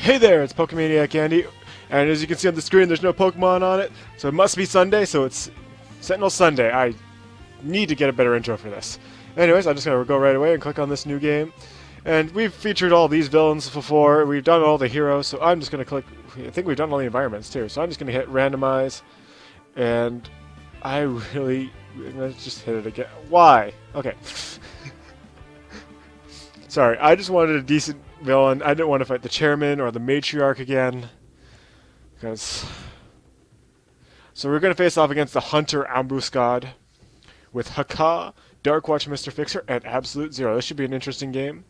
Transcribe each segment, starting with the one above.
Hey there, it's Pokemaniac Andy, and as you can see on the screen, there's no Pokemon on it, so it must be Sunday, so it's Sentinels Sunday. I need to get a better intro for this. Anyways, I'm just going to go right away and click on this new game. And we've featured all these villains before, we've done all the heroes, so I'm just going to click, I think we've done all the environments too, so I'm just going to hit randomize, and I'm going to just hit it again. Why? Okay. Sorry, I just wanted a decent villain. I didn't want to fight the chairman or the matriarch again. So we're going to face off against the Hunter Ambuscade with Haka, Darkwatch, Mr. Fixer, and Absolute Zero. This should be an interesting game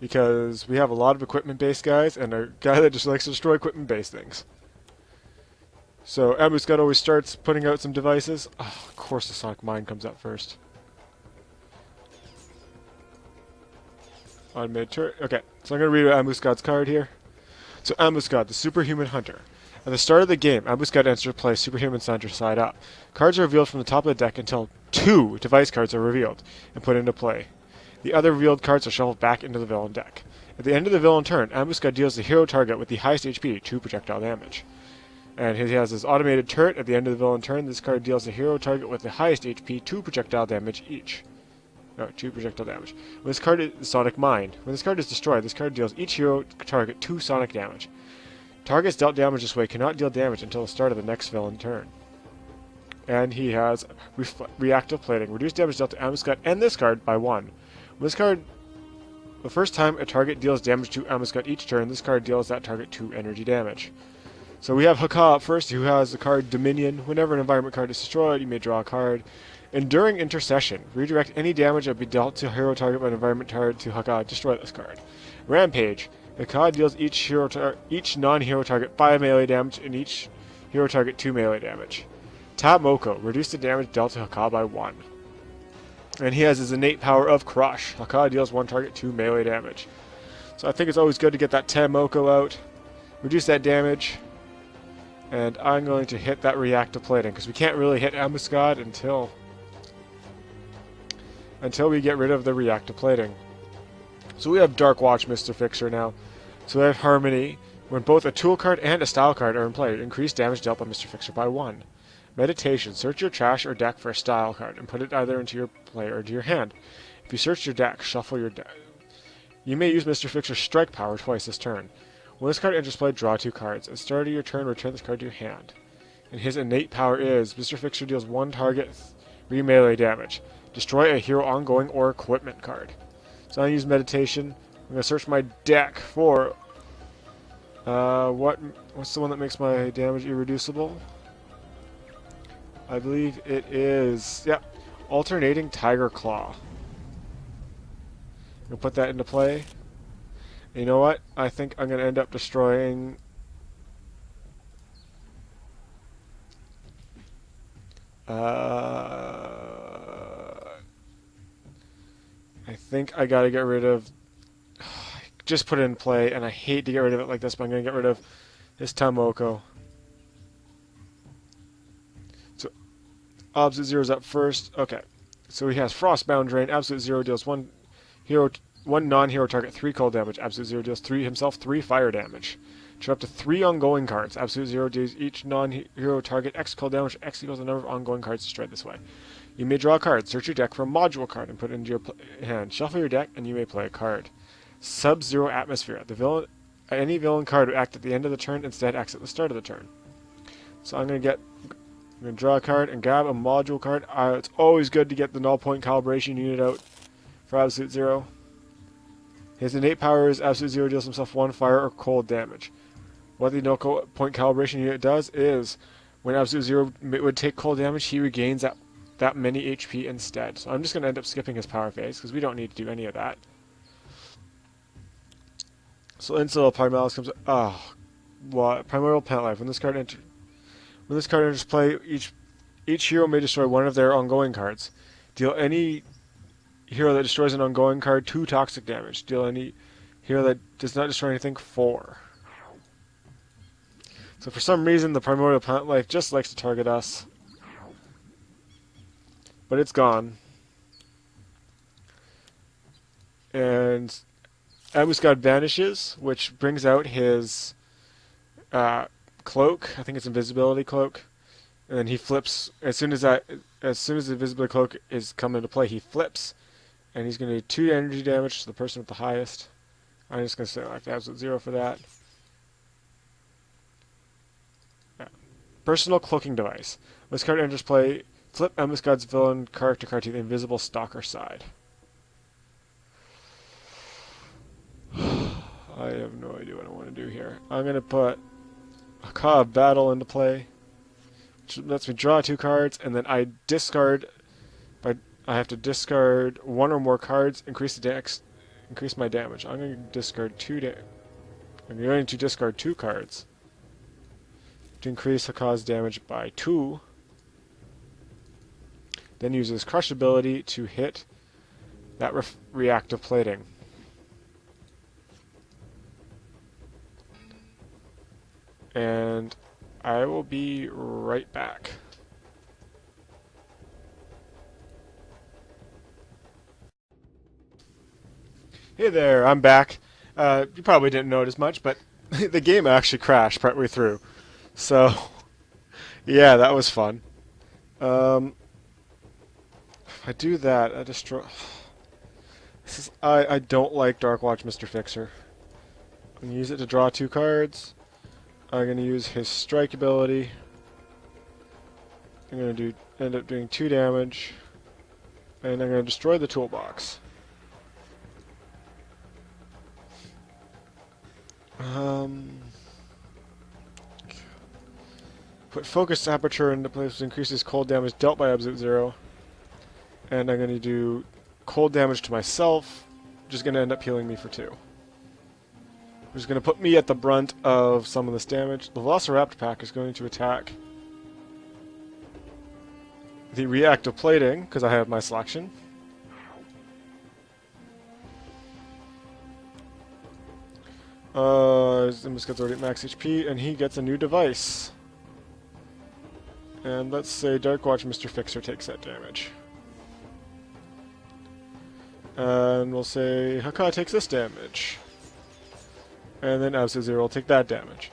because we have a lot of equipment-based guys and a guy that just likes to destroy equipment-based things. So Ambuscade always starts putting out some devices. Oh, of course the Sonic Mine comes up first. Automated turret. Okay, so I'm going to read Ambuscade's card here. So Ambuscade, the Superhuman Hunter. At the start of the game, Ambuscade enters play Superhuman Hunter side up. Cards are revealed from the top of the deck until 2 device cards are revealed and put into play. The other revealed cards are shuffled back into the villain deck. At the end of the villain turn, Ambuscade deals the hero target with the highest HP 2 projectile damage. And he has his automated turret. At the end of the villain turn, this card deals the hero target with the highest HP 2 projectile damage each. No, 2 projectile damage. When this card is Sonic Mine. When this card is destroyed, this card deals each hero target 2 sonic damage. Targets dealt damage this way cannot deal damage until the start of the next villain turn. And he has Reactive Plating. Reduce damage dealt to Ambuscade and this card by 1. When this card, the first time a target deals damage to Ambuscade each turn, this card deals that target 2 energy damage. So we have Haka up first, who has the card Dominion. Whenever an environment card is destroyed, you may draw a card. Enduring Intercession. Redirect any damage that be dealt to hero target by an environment card to Haka. Destroy this card. Rampage. Haka deals each non-hero target 5 melee damage and each hero target 2 melee damage. Moko. Reduce the damage dealt to Haka by 1. And he has his innate power of Crush. Haka deals 1 target 2 melee damage. So I think it's always good to get that Moko out. Reduce that damage. And I'm going to hit that Reactive Plating because we can't really hit Ambuscade until we get rid of the Reactive Plating. So we have Darkwatch, Mr. Fixer now. So we have Harmony. When both a tool card and a style card are in play, increase damage dealt by Mr. Fixer by 1. Meditation. Search your trash or deck for a style card and put it either into your play or into your hand. If you search your deck, shuffle your deck. You may use Mr. Fixer's Strike Power twice this turn. When this card enters play, draw 2 cards. At the start of your turn, return this card to your hand. And his innate power is Mr. Fixer deals 1 target 3 melee damage. Destroy a hero ongoing or equipment card. So I use Meditation. I'm going to search my deck for what's the one that makes my damage irreducible? I believe it is, Alternating Tiger Claw. I'm going to put that into play. And you know what? I think I'm going to end up destroying I think I gotta get rid of just put it in play, and I hate to get rid of it like this, but I'm gonna get rid of this Moko. So Absolute Zero's up first. Okay. So he has Frostbound Drain. Absolute Zero deals 1 non-hero target 3 cold damage. Absolute Zero deals himself 3 fire damage. Draw up to 3 ongoing cards. Absolute Zero deals each non-hero target X cold damage. X equals the number of ongoing cards destroyed this way. You may draw a card. Search your deck for a module card and put it into your hand. Shuffle your deck and you may play a card. Sub-Zero Atmosphere. Any villain card would act at the end of the turn, instead acts at the start of the turn. So I'm going to draw a card and grab a module card. It's always good to get the null point calibration unit out for Absolute Zero. His innate power is Absolute Zero deals himself 1 fire or cold damage. What the null point calibration unit does is, when Absolute Zero would take cold damage, he regains that many HP instead. So I'm just going to end up skipping his power phase because we don't need to do any of that. So Incidental Primalis comes. Primordial Plant Life. When this card enters play, each hero may destroy 1 of their ongoing cards. Deal any hero that destroys an ongoing card 2 toxic damage. Deal any hero that does not destroy anything 4. So for some reason, the Primordial Plant Life just likes to target us. But it's gone. And Ambuscade vanishes, which brings out his cloak. I think it's invisibility cloak, and then he flips as soon as the invisibility cloak is come into play. He flips, and he's going to do 2 energy damage to the person with the highest. I'm just going to select absolute 0 for that. Yeah. Personal cloaking device. When this card enters play, flip Ambuscade's villain character card to the invisible stalker side. I have no idea what I want to do here. I'm going to put a Call of Battle into play, which lets me draw 2 cards, and then I discard. I have to discard 1 or more cards, increase my damage. I'm going to discard 2. I'm going to discard 2 cards to increase Haka's damage by 2. Then use his crush ability to hit that reactive plating. And I will be right back. Hey there, I'm back. You probably didn't notice much, but the game actually crashed partway through. So, yeah, that was fun. If I do that, I destroy... I don't like Darkwatch Mr. Fixer. I'm going to use it to draw 2 cards. I'm going to use his strike ability. I'm going to end up doing 2 damage. And I'm going to destroy the toolbox. Put focus aperture into place, which increases cold damage dealt by absolute 0. And I'm going to do cold damage to myself, which is going to end up healing me for 2. Which is going to put me at the brunt of some of this damage. The Velociraptor pack is going to attack the reactive plating, because I have my selection. Ambuscade's already at max HP, and he gets a new device. And let's say Darkwatch Mr. Fixer takes that damage. And we'll say Haka takes this damage. And then Absolute Zero will take that damage.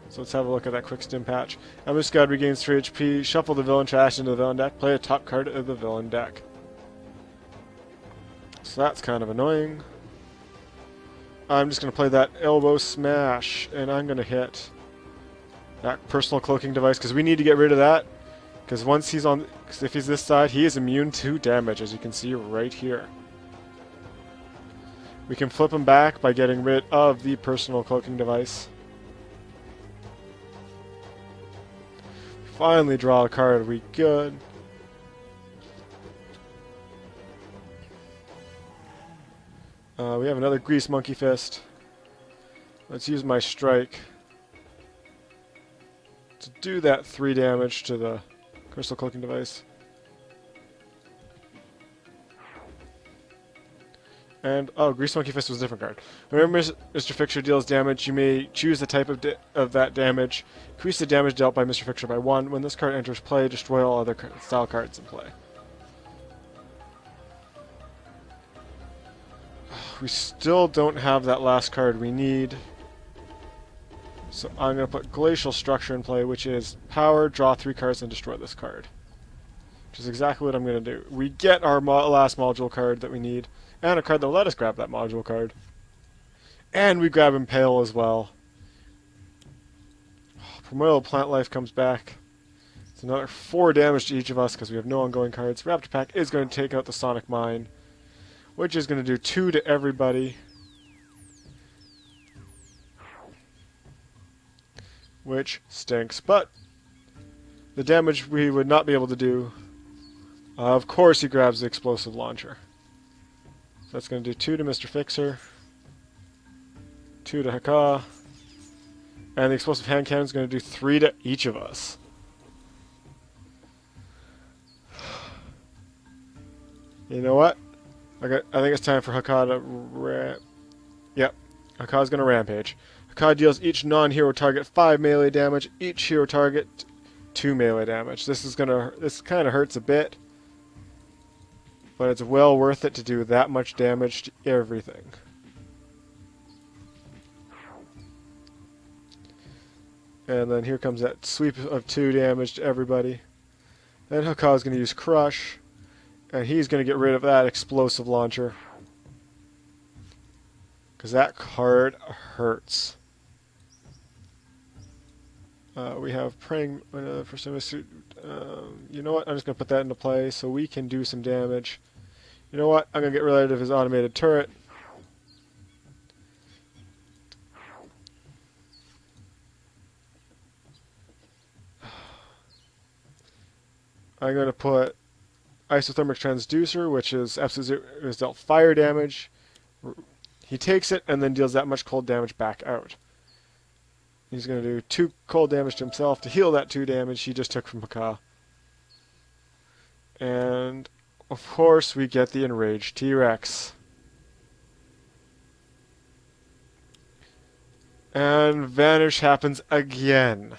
So let's have a look at that quick stim patch. Ambuscade regains 3 HP, shuffle the villain trash into the villain deck, play a top card of the villain deck. So that's kind of annoying. I'm just going to play that elbow smash, and I'm going to hit that personal cloaking device, because we need to get rid of that. Because once he's on, if he's this side, he is immune to damage, as you can see right here. We can flip him back by getting rid of the personal cloaking device. Finally draw a card, we good. We have another Grease Monkey Fist. Let's use my strike to do that 3 damage to the crystal cloaking device. And, oh, Grease Monkey Fist was a different card. Whenever Mr. Fixer deals damage, you may choose the type of that damage. Increase the damage dealt by Mr. Fixer by 1. When this card enters play, destroy all other style cards in play. We still don't have that last card we need. So I'm going to put Glacial Structure in play, which is power, draw 3 cards, and destroy this card. Which is exactly what I'm going to do. We get our last module card that we need, and a card that will let us grab that module card. And we grab Impale as well. Primordial Plant Life comes back. It's another 4 damage to each of us because we have no ongoing cards. Raptor Pack is going to take out the Sonic Mine, which is going to do 2 to everybody. Which stinks, but the damage we would not be able to do. Of course he grabs the explosive launcher. So that's going to do 2 to Mr. Fixer, 2 to Haka, and the explosive hand cannon is going to do 3 to each of us. You know what? I think it's time for Haka to Yep, Haka's going to rampage. Haka deals each non-hero target 5 melee damage, each hero target 2 melee damage. This kind of hurts a bit. but it's well worth it to do that much damage to everything. And then here comes that sweep of 2 damage to everybody. Then Haka's going to use Crush, and he's going to get rid of that explosive launcher. Because that card hurts. We have Praying for some suit. You know what? I'm just going to put that into play so we can do some damage. You know what? I'm going to get rid of his automated turret. I'm going to put Isothermic Transducer, which is absolute is dealt fire damage. He takes it and then deals that much cold damage back out. He's going to do 2 cold damage to himself to heal that 2 damage he just took from Haka. And, of course, we get the Enraged T-Rex. And Vanish happens again.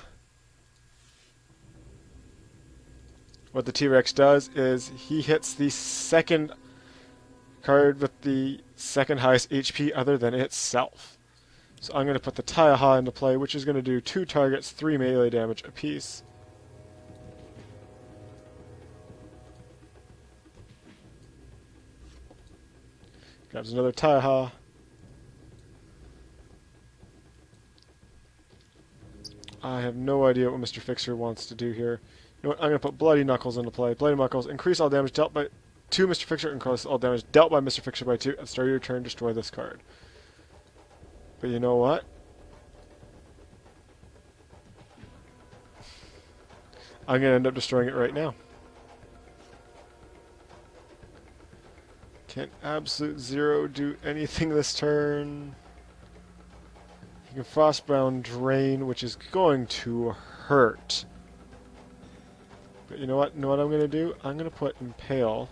What the T-Rex does is he hits the second card with the second highest HP other than itself. So I'm going to put the Taiaha into play, which is going to do 2 targets, 3 melee damage apiece. Grabs another Taiaha. I have no idea what Mr. Fixer wants to do here. You know what? I'm going to put Bloody Knuckles into play. Bloody Knuckles, increase all damage dealt by 2 Mr. Fixer, increase all damage dealt by Mr. Fixer by 2. At the start of your turn, destroy this card. But you know what? I'm going to end up destroying it right now. Can Absolute Zero do anything this turn? He can Frostbound Drain, which is going to hurt. But you know what? You know what I'm going to do? I'm going to put Impale.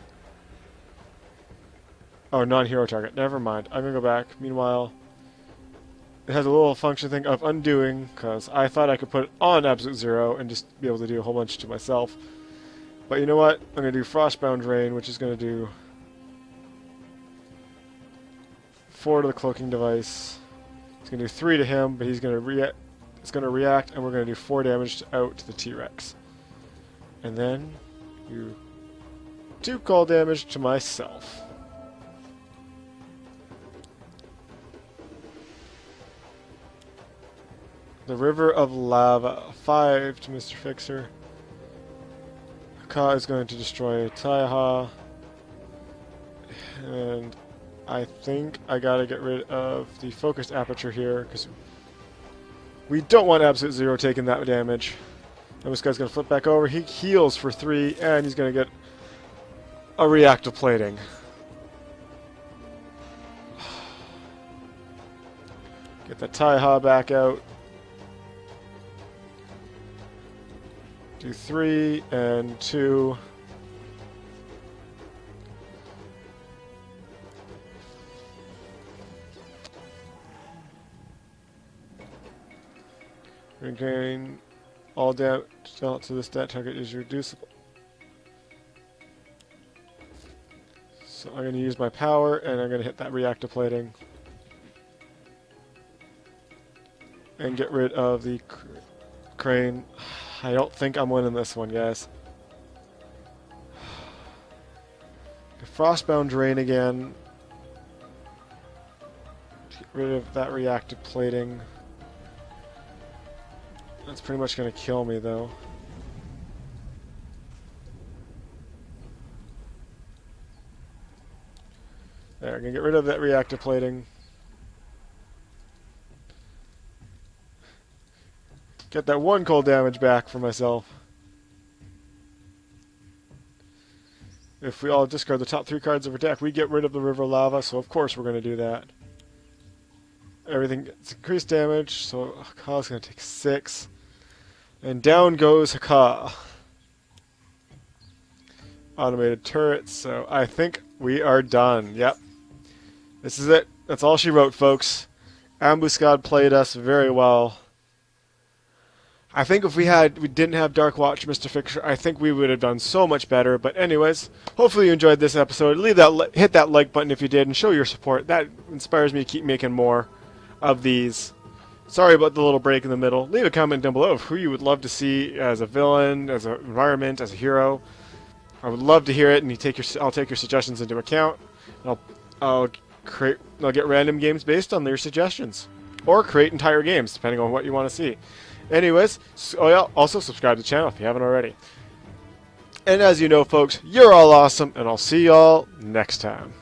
Oh, non-hero target. Never mind. I'm going to go back. Meanwhile, it has a little function thing of undoing, because I thought I could put it on Absolute Zero and just be able to do a whole bunch to myself. But you know what? I'm going to do Frostbound Drain, which is going to do 4 to the cloaking device. It's going to do 3 to him, but he's going to it's going to react, and we're going to do 4 damage out to the T-Rex. And then do 2 cold damage to myself. The River of Lava, 5 to Mr. Fixer. Haka is going to destroy Taiaha. And I think I gotta get rid of the focused aperture here, because we don't want Absolute Zero taking that damage. And this guy's gonna flip back over. He heals for 3, and he's gonna get a reactive plating. Get the Taiaha back out. Do 3 and 2. Regain all damage dealt to this stat target is reducible. So I'm going to use my power, and I'm going to hit that reactive plating. And get rid of the crane. I don't think I'm winning this one, guys. Frostbound Drain again. Get rid of that reactive plating. That's pretty much going to kill me, though. There, I'm going to get rid of that reactive plating. Get that 1 cold damage back for myself. If we all discard the top 3 cards of our deck, we get rid of the River Lava, so of course we're going to do that. Everything gets increased damage, so Haka's going to take 6. And down goes Haka. Automated turrets, so I think we are done. Yep. This is it. That's all she wrote, folks. Ambuscade played us very well. I think if we didn't have Dark Watch, Mr. Fixer, I think we would have done so much better. But anyways, hopefully you enjoyed this episode. Hit that like button if you did, and show your support. That inspires me to keep making more of these. Sorry about the little break in the middle. Leave a comment down below of who you would love to see as a villain, as an environment, as a hero. I would love to hear it, and I'll take your suggestions into account. I'll get random games based on your suggestions, or create entire games depending on what you want to see. Anyways, also subscribe to the channel if you haven't already. And as you know, folks, you're all awesome, and I'll see y'all next time.